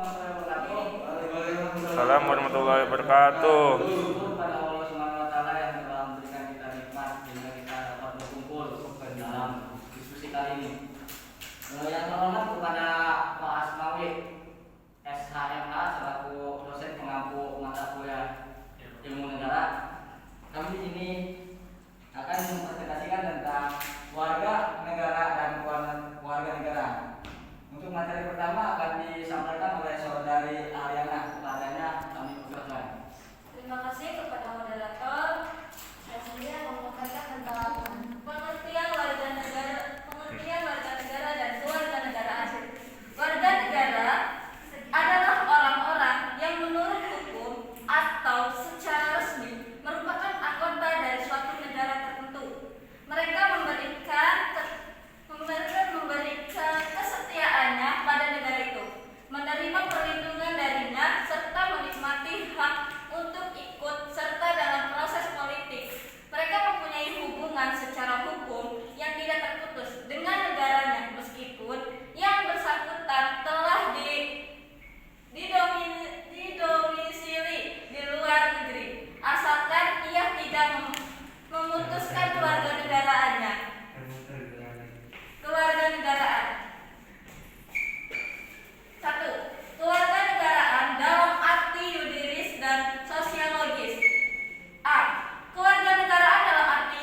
Assalamualaikum warahmatullahi wabarakatuh. Kepada Allah Subhanahu wa taala yang telah memberikan kita nikmat sehingga kita dapat berkumpul dalam diskusi kali ini. Yang terhormat kepada Pak Asmawi SHMH selaku dosen pengampu mata kuliah ilmu negara. Kami di sini akan mempresentasikan tentang warga negara dan warga negara. Untuk materi pertama akan disampaikan oleh saudari Ariana. Kepadanya kami persilakan. Terima kasih kepada moderator. Saya sendiri akan menyampaikan tentang pengertian warga negara dan kewarganegaraan. Warga negara adalah orang-orang yang menurut hukum atau secara resmi merupakan anggota dari suatu negara tertentu. Mereka memberikan kesetiaannya pada negara itu, menerima perlindungan darinya, serta menikmati hak untuk ikut serta dalam proses politik. Mereka mempunyai hubungan secara hukum yang tidak terputus dengan negaranya, meskipun yang bersangkutan telah didomisili di luar negeri, asalkan ia tidak memutuskan kewarganegaraannya. Kewarganegaraan. 1. Kewarganegaraan dalam arti yuridis dan sosiologis. A. Kewarganegaraan dalam arti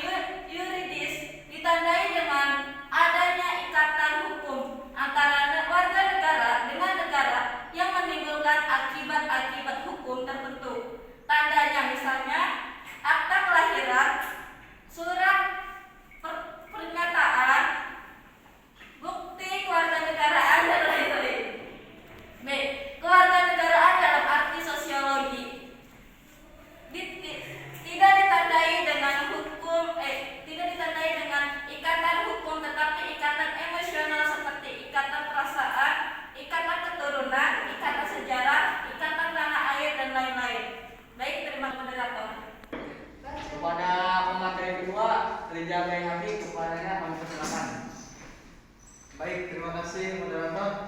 yuridis ditandai dengan adanya ikatan hukum antara warga negara dengan negara yang menimbulkan akibat-akibat hukum tertentu. Tandanya misalnya akta kelahiran, surat pernyataan, bukti kewarganegaraan dan lain-lain. B. Kewarganegaraan dalam arti sosiologi tidak ditandai dengan ikatan hukum, tetapi ikatan emosional seperti ikatan perasaan, ikatan keturunan, ikatan sejarah, ikatan tanah air dan lain-lain. Baik, terima kasih moderator. Kepada pemateri kedua, Rizal Bayhaqi, kepadanya kami persilakan. Baik, terima kasih moderator.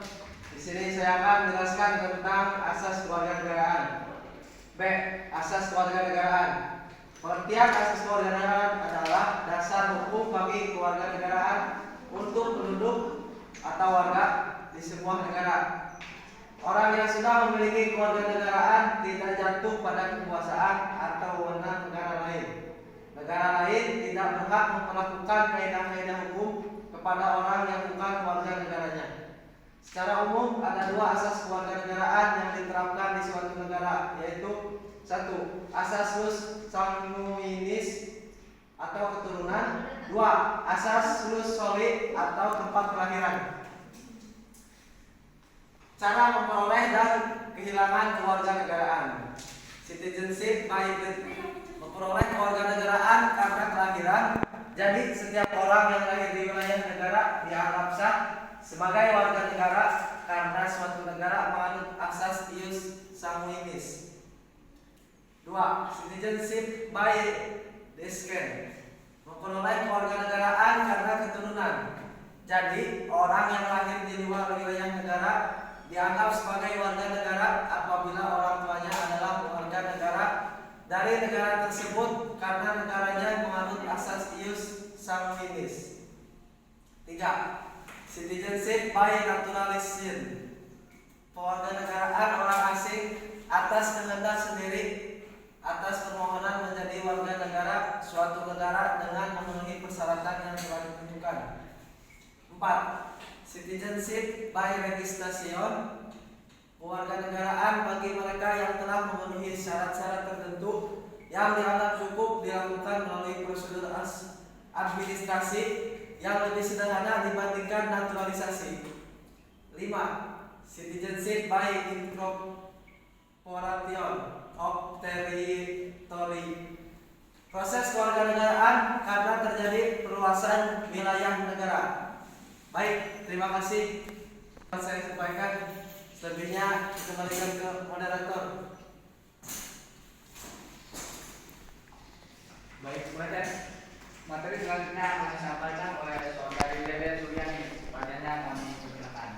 Di sini saya akan menjelaskan tentang asas kewarganegaraan. B. Asas kewarganegaraan. Pengertian asas kewarganegaraan adalah dasar hukum bagi kewarganegaraan untuk penduduk atau warga di sebuah negara. Orang yang sudah memiliki kewarganegaraan tidak jatuh pada kekuasaan atau wewenang negara lain. Negara lain tidak berhak memperlakukan kaidah-kaidah hukum kepada orang yang bukan warga negaranya. Secara umum ada dua asas kewarganegaraan yang diterapkan di suatu negara, yaitu 1. Asas jus sanguinis atau keturunan. 2. Asas jus soli atau tempat kelahiran. Cara memperoleh dan kehilangan kewarganegaraan. Citizenship by birth. Memperoleh kewarganegaraan karena kelahiran. Jadi setiap orang yang lahir di wilayah negara dianggap sah sebagai warga negara karena suatu negara menganut asas ius sanguinis. 2. Citizenship by descent. Memperoleh kewarganegaraan karena keturunan. Jadi orang yang lahir di luar wilayah negara dianggap sebagai warga negara apabila orang tuanya adalah warga negara dari negara tersebut karena negaranya menganut asas ius sanguinis. 3. Citizenship by naturalization. Kewarganegaraan orang asing atas kehendak sendiri atas permohonan menjadi warga negara suatu negara dengan memenuhi persyaratan yang telah ditentukan. 4. Citizenship by registration. Kewarganegaraan bagi mereka yang telah memenuhi syarat-syarat tertentu yang dianggap cukup dilakukan melalui prosedur administrasi yang lebih sederhana dibandingkan naturalisasi. 5. Citizenship by incorporation of territory. Proses kewarganegaraan karena terjadi perluasan wilayah negara. Baik, terima kasih. Saya sampaikan, selebihnya dikembalikan ke moderator. Baik, materi selanjutnya akan disampaikan oleh saudari Dede Suryani. Kepadanya kami persilakan.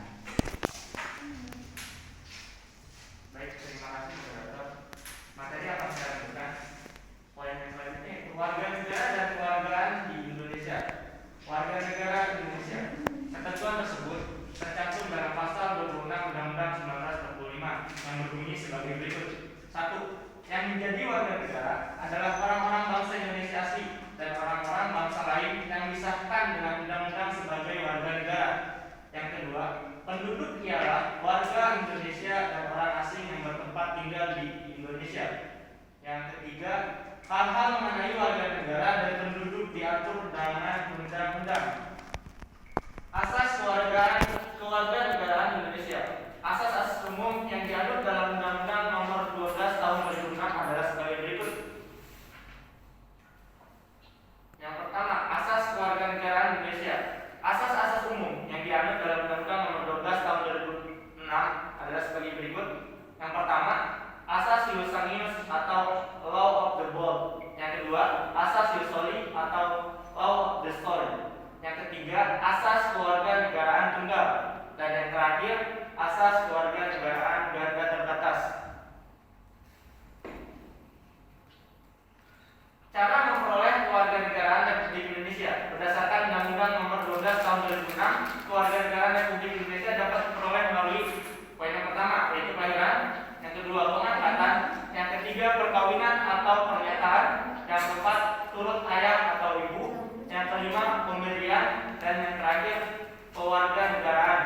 dibagi berikut. 1. Yang menjadi warga negara adalah orang-orang bangsa Indonesia asli dan orang-orang bangsa lain yang disahkan dengan undang-undang sebagai warga negara. Yang kedua, penduduk ialah warga Indonesia dan orang asing yang bertempat tinggal di Indonesia. Yang ketiga, hal-hal mengenai warga negara dan penduduk diatur dengan undang-undang. Asas kewarganegaraan Indonesia. Asas-asas umum yang diatur dalam Undang-Undang Nomor 12 Tahun 2006 adalah sebagai berikut. Yang pertama, asas kewarganegaraan Indonesia. Asas-asas umum yang diatur dalam Undang-Undang Nomor 12 Tahun 2006 adalah sebagai berikut. Yang pertama, asas ius sanguinis atau law of the bond. Yang kedua, asas ius soli atau law of the story. Yang ketiga, asas kewarganegaraan tunggal. Dan yang terakhir, asas kewarganegaraan garda terbatas. Cara memperoleh kewarganegaraan Republik Indonesia berdasarkan Undang-Undang Nomor 12 Tahun 2006, kewarganegaraan Republik Indonesia dapat diperoleh melalui poin yang pertama yaitu kelahiran, yang kedua pengangkatan, yang ketiga perkawinan atau pernyataan, yang keempat turut ayah atau ibu, yang kelima pemberian, dan yang terakhir kewarganegaraan.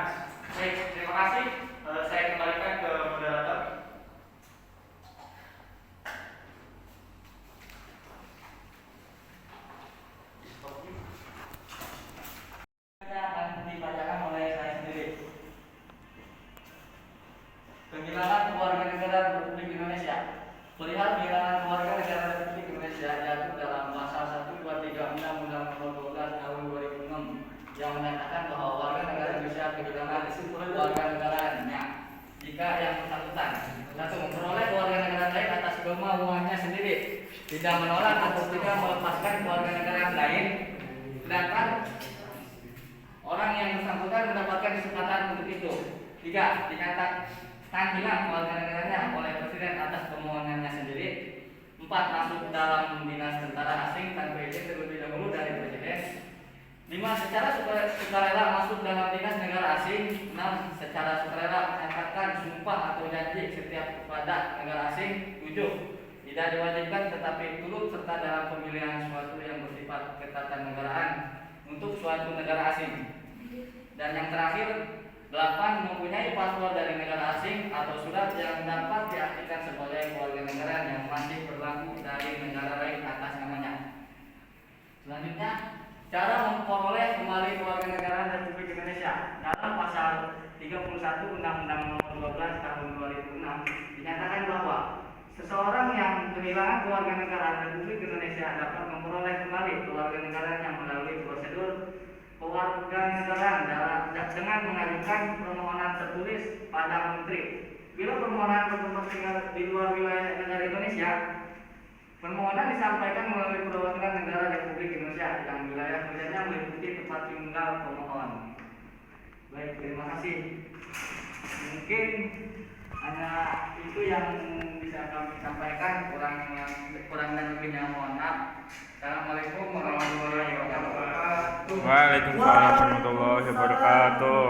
Baik, terima kasih. Saya kembalikan ke moderator. Akan dibacakan oleh saya sendiri. Kehilangan kewarganegaraan Republik Indonesia. Perihal kehilangan kewarganegaraan Republik Indonesia diatur dalam pasal 123 Undang-Undang Nomor 12 Tahun 2006 yang menyatakan bahwa warga negara Indonesia kehilangan kewarganegaraannya jika yang bersangkutan 1. Memperoleh kewarganegaraan lain atas kemauannya sendiri, tidak menolak atau tidak melepaskan kewarganegaraan lain, sedangkan orang yang bersangkutan mendapatkan kesempatan untuk itu. 3. Dinyatakan hilang kewarganegaranya oleh presiden atas permohonannya sendiri. 4. Masuk dalam dinas tentara asing tanpa izin terlebih dahulu dari presiden. 5. Secara sukarela masuk dalam dinas negara asing. 6. Secara sukarela menyatakan sumpah atau janji setiap kepada negara asing. 7. Tidak diwajibkan tetapi turut serta dalam pemilihan suatu yang bersifat ketatanegaraan untuk suatu negara asing. Dan yang terakhir, 8. Mempunyai paspor dari negara asing atau surat yang dapat diartikan sebagai kewarganegaraan yang masih berlaku dari negara lain atas namanya. Selanjutnya, cara memperoleh kembali kewarganegaraan Republik Indonesia. Dalam pasal 31 Undang-Undang Nomor 12 Tahun 2006 dinyatakan bahwa seseorang yang kehilangan kewarganegaraan Republik Indonesia dapat memperoleh kembali kewarganegaraannya melalui prosedur kewarganegaraan dengan mengajukan permohonan tertulis pada Menteri. Bila permohonan bertempat tinggal di luar wilayah negara Indonesia, permohonan disampaikan melalui perwakilan negara Republik Indonesia yang wilayah kerjanya meliputi tempat tinggal pemohon. Baik, terima kasih. Mungkin hanya itu yang bisa kami sampaikan, kurang dan lebihnya mohon maaf. Assalamualaikum warahmatullahi wabarakatuh. Waalaikumsalam warahmatullahi wabarakatuh.